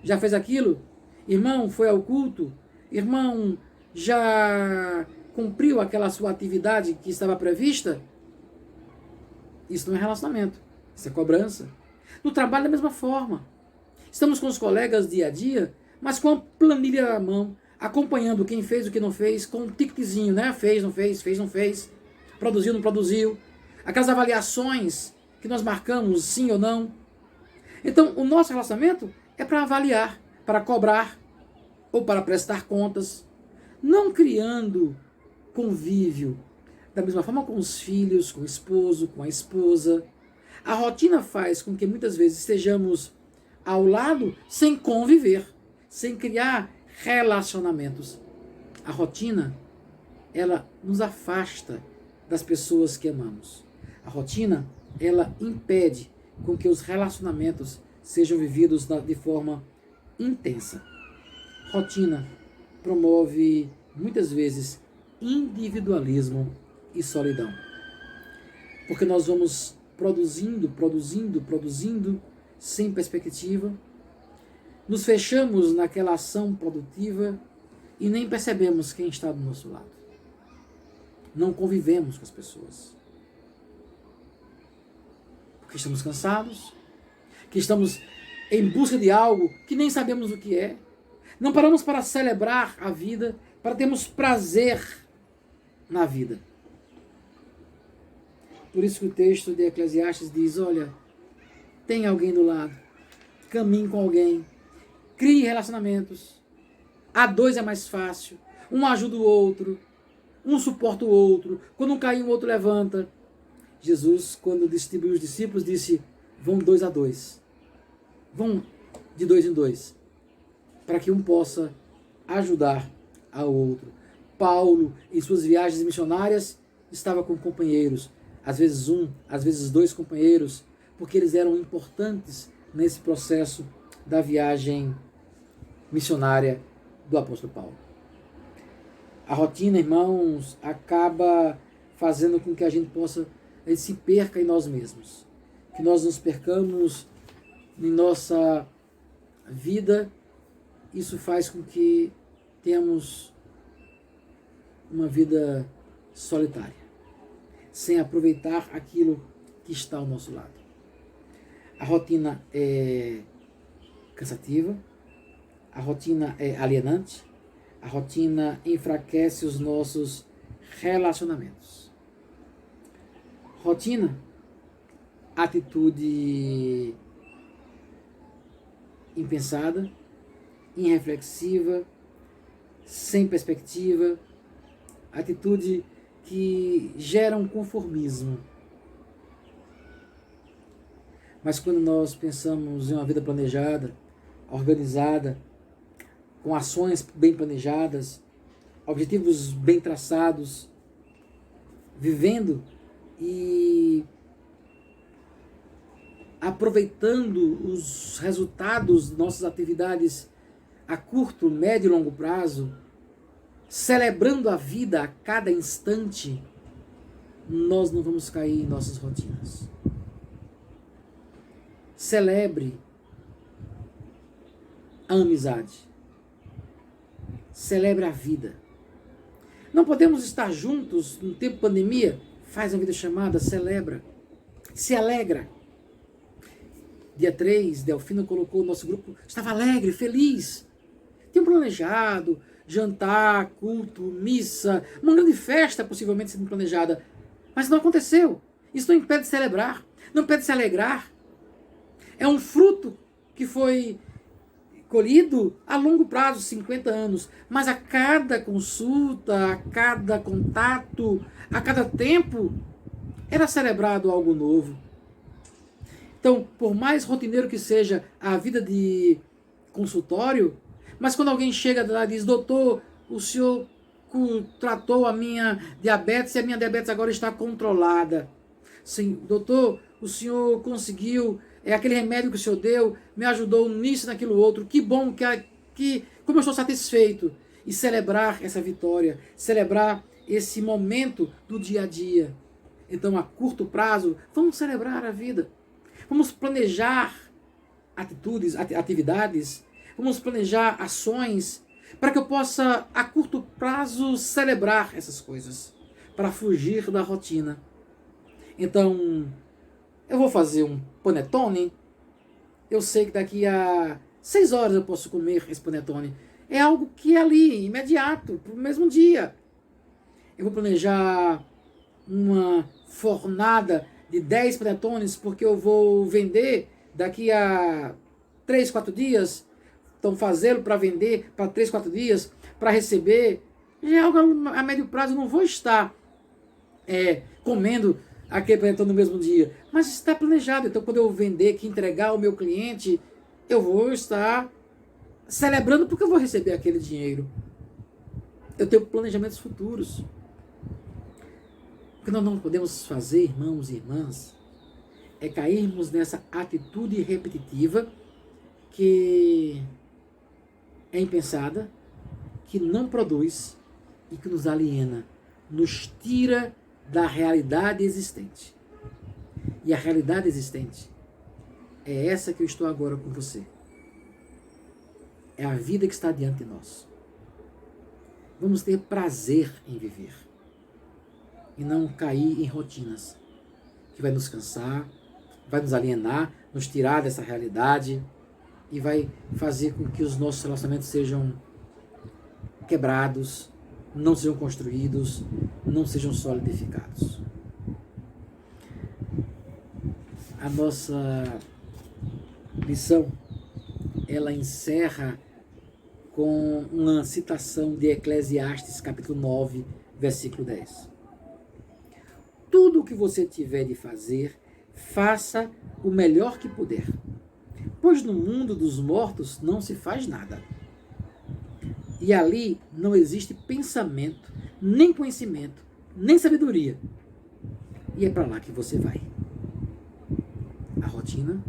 A: já fez aquilo? Irmão, foi ao culto? Irmão, já cumpriu aquela sua atividade que estava prevista? Isso não é relacionamento, isso é cobrança. No trabalho, da mesma forma. Estamos com os colegas dia a dia, mas com a planilha na mão, acompanhando quem fez, o que não fez, com um ticketzinho, né? Fez, não fez, fez, não fez, produziu, não produziu. Aquelas avaliações que nós marcamos, sim ou não. Então, o nosso relacionamento é para avaliar, para cobrar ou para prestar contas, não criando convívio. Da mesma forma com os filhos, com o esposo, com a esposa. A rotina faz com que muitas vezes estejamos ao lado sem conviver, sem criar relacionamentos. A rotina, ela nos afasta das pessoas que amamos. A rotina, ela impede com que os relacionamentos sejam vividos de forma intensa. Rotina promove, muitas vezes, individualismo e solidão. Porque nós vamos produzindo, sem perspectiva, nos fechamos naquela ação produtiva e nem percebemos quem está do nosso lado. Não convivemos com as pessoas. Porque estamos cansados, que estamos em busca de algo que nem sabemos o que é. Não paramos para celebrar a vida, para termos prazer na vida. Por isso que o texto de Eclesiastes diz, olha, tem alguém do lado, caminhe com alguém, crie relacionamentos. A dois é mais fácil, um ajuda o outro, um suporta o outro, quando um cai o outro levanta. Jesus, quando distribuiu os discípulos, disse, vão 2 a 2, vão de 2 em 2, para que um possa ajudar ao outro. Paulo, em suas viagens missionárias, estava com companheiros, às vezes um, às vezes 2 companheiros, porque eles eram importantes nesse processo da viagem missionária do apóstolo Paulo. A rotina, irmãos, acaba fazendo com que a gente se perca em nós mesmos, que nós nos percamos em nossa vida. Isso faz com que tenhamos uma vida solitária, sem aproveitar aquilo que está ao nosso lado. A rotina é cansativa, a rotina é alienante, a rotina enfraquece os nossos relacionamentos. Rotina, atitude impensada, irreflexiva, sem perspectiva, atitude que gera um conformismo. Mas quando nós pensamos em uma vida planejada, organizada, com ações bem planejadas, objetivos bem traçados, vivendo e aproveitando os resultados de nossas atividades a curto, médio e longo prazo, celebrando a vida a cada instante, nós não vamos cair em nossas rotinas. Celebre a amizade. Celebre a vida. Não podemos estar juntos no tempo de pandemia? Faz uma videochamada, celebra. Se alegra. Dia 3, Delfina colocou o nosso grupo, estava alegre, feliz. Tinha planejado, jantar, culto, missa, uma grande festa possivelmente sendo planejada. Mas não aconteceu. Isso não impede de celebrar, não impede de se alegrar. É um fruto que foi colhido a longo prazo, 50 anos. Mas a cada consulta, a cada contato, a cada tempo, era celebrado algo novo. Então, por mais rotineiro que seja a vida de consultório, mas quando alguém chega lá e diz, doutor, o senhor tratou a minha diabetes e a minha diabetes agora está controlada. Sim, doutor, o senhor conseguiu, aquele remédio que o senhor deu, me ajudou nisso, naquilo outro. Que bom, como eu estou satisfeito. E celebrar essa vitória, celebrar esse momento do dia a dia. Então, a curto prazo, vamos celebrar a vida. Vamos planejar atitudes, atividades, vamos planejar ações para que eu possa, a curto prazo, celebrar essas coisas, para fugir da rotina. Então, eu vou fazer um panetone, eu sei que daqui a 6 horas eu posso comer esse panetone. É algo que é ali, imediato, para o mesmo dia. Eu vou planejar uma fornada de 10 panetones, porque eu vou vender daqui a 3, 4 dias. Então, fazê-lo para vender para 3, 4 dias, para receber. Já é algo a médio prazo, eu não vou estar comendo aquele panetone no mesmo dia. Mas está planejado. Então, quando eu vender, que entregar ao meu cliente, eu vou estar celebrando porque eu vou receber aquele dinheiro. Eu tenho planejamentos futuros. O que nós não podemos fazer, irmãos e irmãs, é cairmos nessa atitude repetitiva que é impensada, que não produz e que nos aliena, nos tira da realidade existente. E a realidade existente é essa que eu estou agora com você. É a vida que está diante de nós. Vamos ter prazer em viver e não cair em rotinas que vai nos cansar, vai nos alienar, nos tirar dessa realidade e vai fazer com que os nossos relacionamentos sejam quebrados, não sejam construídos, não sejam solidificados. A nossa lição, ela encerra com uma citação de Eclesiastes, capítulo 9, versículo 10. Tudo o que você tiver de fazer, faça o melhor que puder, pois no mundo dos mortos não se faz nada. E ali não existe pensamento, nem conhecimento, nem sabedoria. E é para lá que você vai. A rotina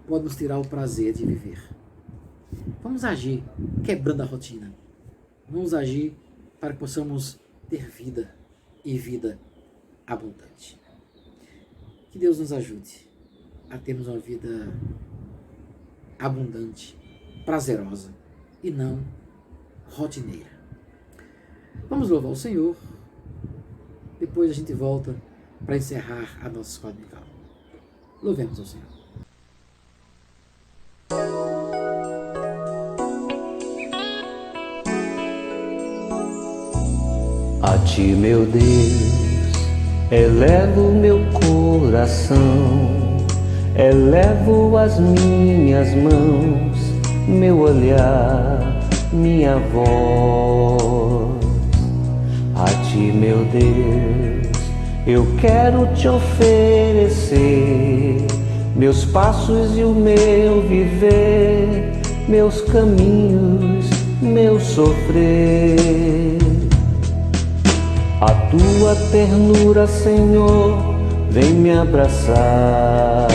A: pode nos tirar o prazer de viver. Vamos agir quebrando a rotina. Vamos agir para que possamos ter vida e vida abundante. Que Deus nos ajude a termos uma vida abundante, prazerosa e não rotineira. Vamos louvar o Senhor. Depois a gente volta para encerrar a nossa escola dominical. Louvemos ao Senhor.
C: A ti, meu Deus, elevo meu coração, elevo as minhas mãos, meu olhar, minha voz. A ti, meu Deus, eu quero te oferecer meus passos e o meu viver, meus caminhos, meu sofrer. A tua ternura, Senhor, vem me abraçar,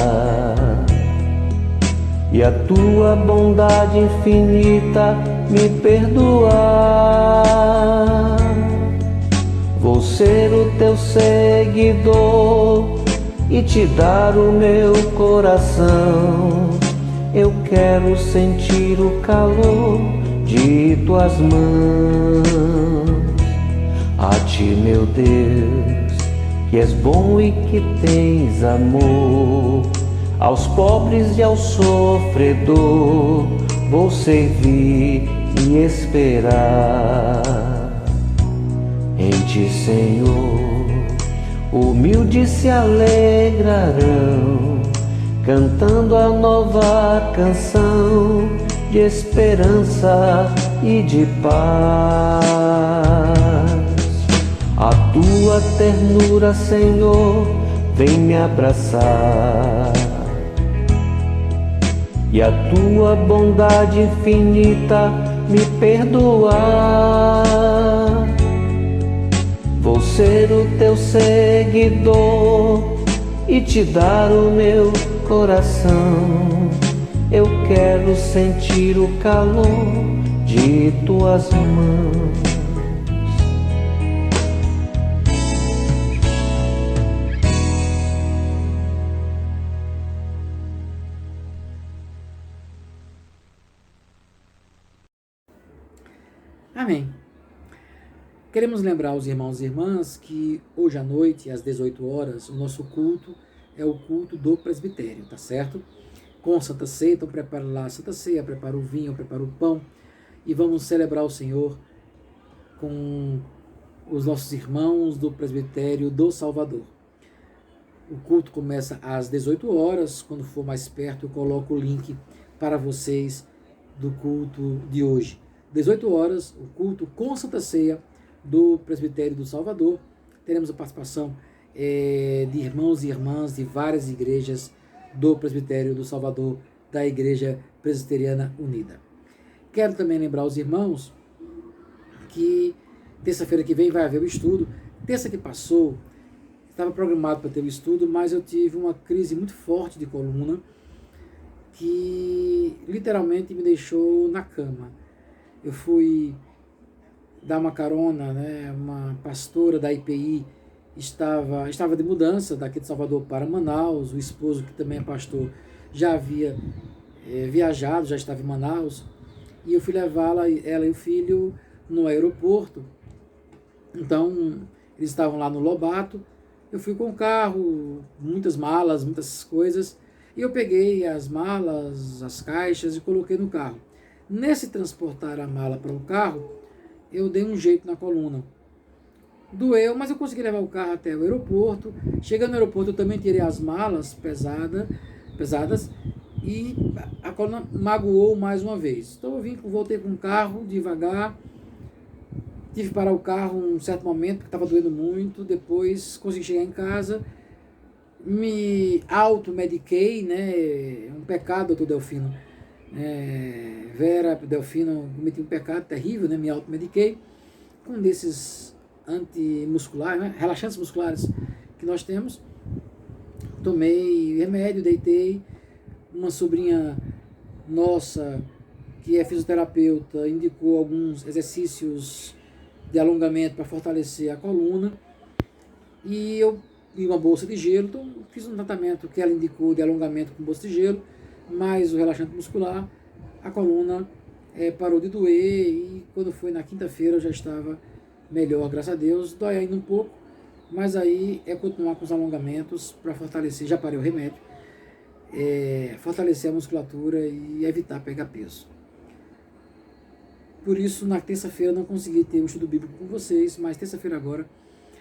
C: e a tua bondade infinita me perdoar. Vou ser o teu seguidor e te dar o meu coração. Eu quero sentir o calor de tuas mãos. A ti, meu Deus, que és bom e que tens amor, aos pobres e ao sofredor vou servir e esperar. Em ti, Senhor, humildes se alegrarão, cantando a nova canção de esperança e de paz. A tua ternura, Senhor, vem me abraçar, e a tua bondade infinita me perdoar. Vou ser o teu seguidor e te dar o meu coração. Eu quero sentir o calor de tuas mãos.
A: Amém. Queremos lembrar os irmãos e irmãs que hoje à noite, às 18 horas, o nosso culto é o culto do presbitério, tá certo? Com Santa Ceia, então prepara lá a Santa Ceia, prepara o vinho, prepara o pão e vamos celebrar o Senhor com os nossos irmãos do presbitério do Salvador. O culto começa às 18 horas, quando for mais perto eu coloco o link para vocês do culto de hoje. 18 horas, o culto com Santa Ceia do Presbitério do Salvador. Teremos a participação de irmãos e irmãs de várias igrejas do Presbitério do Salvador, da Igreja Presbiteriana Unida. Quero também lembrar os irmãos que terça-feira que vem vai haver o estudo. Terça que passou, estava programado para ter o estudo, mas eu tive uma crise muito forte de coluna que literalmente me deixou na cama. Eu fui dar uma carona, né? Uma pastora da IPI estava de mudança daqui de Salvador para Manaus. O esposo, que também é pastor, já havia viajado, já estava em Manaus. E eu fui levá-la, ela e o filho, no aeroporto. Então, eles estavam lá no Lobato, eu fui com o carro, muitas malas, muitas coisas, e eu peguei as malas, as caixas e coloquei no carro. Nesse transportar a mala para o carro, eu dei um jeito na coluna. Doeu, mas eu consegui levar o carro até o aeroporto. Chegando no aeroporto, eu também tirei as malas pesadas e a coluna magoou mais uma vez. Então eu voltei com o carro devagar. Tive que parar o carro um certo momento, porque estava doendo muito. Depois consegui chegar em casa, me automediquei, né? É um pecado, doutor Delfino. Vera, Delfino, cometi um pecado terrível, né? Me automediquei com um desses antimusculares, né? Relaxantes musculares que nós temos. Tomei remédio, deitei. Uma sobrinha nossa, que é fisioterapeuta, indicou alguns exercícios de alongamento para fortalecer a coluna, e eu vi uma bolsa de gelo, então fiz um tratamento que ela indicou de alongamento com bolsa de gelo, mais o relaxante muscular. A coluna parou de doer, e quando foi na quinta-feira eu já estava melhor, graças a Deus. Dói ainda um pouco, mas aí é continuar com os alongamentos para fortalecer, já parei o remédio, fortalecer a musculatura e evitar pegar peso. Por isso, na terça-feira eu não consegui ter o estudo bíblico com vocês, mas terça-feira agora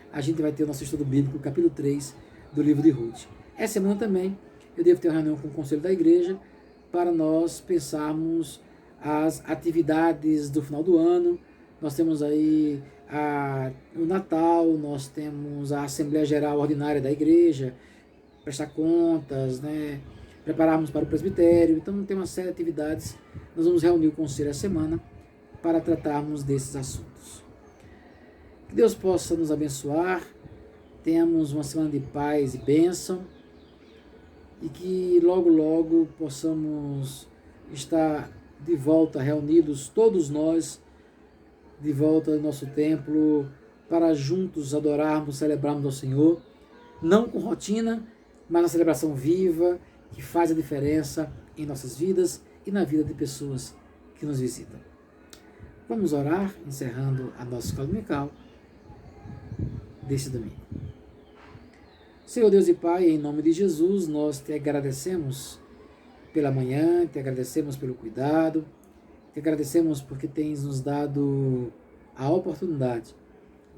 A: a gente vai ter o nosso estudo bíblico, capítulo 3 do livro de Ruth. Essa semana também eu devo ter uma reunião com o conselho da igreja para nós pensarmos as atividades do final do ano. Nós temos aí o Natal, nós temos a Assembleia Geral Ordinária da igreja, prestar contas, né? Prepararmos para o presbitério. Então tem uma série de atividades. Nós vamos reunir o conselho essa semana para tratarmos desses assuntos. Que Deus possa nos abençoar, tenhamos uma semana de paz e bênção, e que logo, logo possamos estar de volta reunidos, todos nós, de volta ao nosso templo, para juntos adorarmos, celebrarmos ao Senhor, não com rotina, mas na celebração viva, que faz a diferença em nossas vidas e na vida de pessoas que nos visitam. Vamos orar, encerrando a nossa escola dominical deste domingo. Senhor Deus e Pai, em nome de Jesus, nós te agradecemos pela manhã, te agradecemos pelo cuidado, te agradecemos porque tens nos dado a oportunidade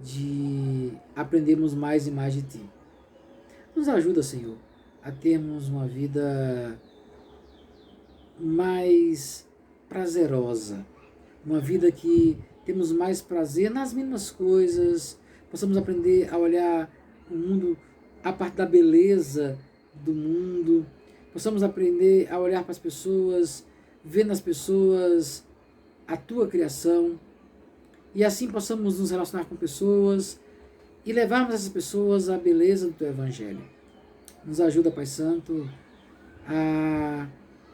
A: de aprendermos mais e mais de Ti. Nos ajuda, Senhor, a termos uma vida mais prazerosa, uma vida que temos mais prazer nas mínimas coisas, possamos aprender a olhar o mundo a parte da beleza do mundo, possamos aprender a olhar para as pessoas, ver nas pessoas a Tua criação, e assim possamos nos relacionar com pessoas e levarmos essas pessoas à beleza do Teu Evangelho. Nos ajuda, Pai Santo, a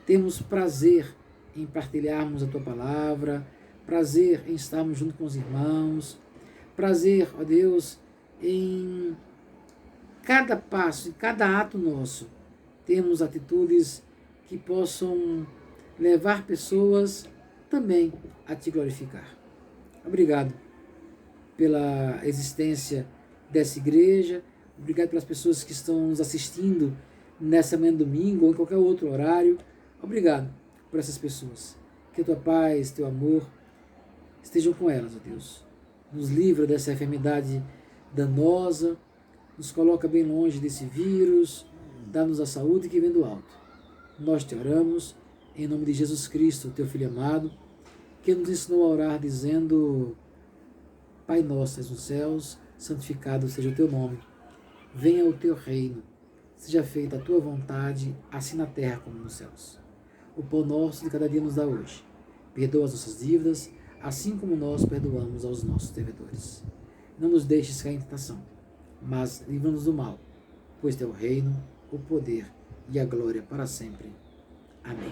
A: termos prazer em partilharmos a Tua Palavra, prazer em estarmos junto com os irmãos, prazer, ó Deus, em cada passo, em cada ato nosso, termos atitudes que possam levar pessoas também a Te glorificar. Obrigado pela existência dessa igreja, obrigado pelas pessoas que estão nos assistindo nessa manhã de domingo ou em qualquer outro horário. Obrigado por essas pessoas. Que a Tua paz, Teu amor estejam com elas, ó Deus. Nos livra dessa enfermidade danosa, nos coloca bem longe desse vírus, dá-nos a saúde que vem do alto. Nós te oramos em nome de Jesus Cristo, Teu Filho amado, que nos ensinou a orar dizendo: Pai nosso, que estás nos céus, santificado seja o Teu nome. Venha o Teu reino, seja feita a Tua vontade, assim na terra como nos céus. O pão nosso de cada dia nos dá hoje. Perdoa as nossas dívidas, assim como nós perdoamos aos nossos devedores. Não nos deixes cair em tentação, mas livra-nos do mal, pois Teu reino, o poder e a glória para sempre. Amém.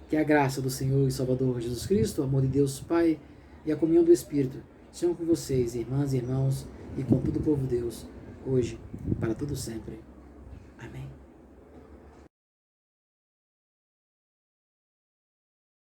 A: Que a graça do Senhor e Salvador Jesus Cristo, o amor de Deus Pai e a comunhão do Espírito sejam com vocês, irmãs e irmãos, e com todo o povo de Deus, hoje, para todo sempre.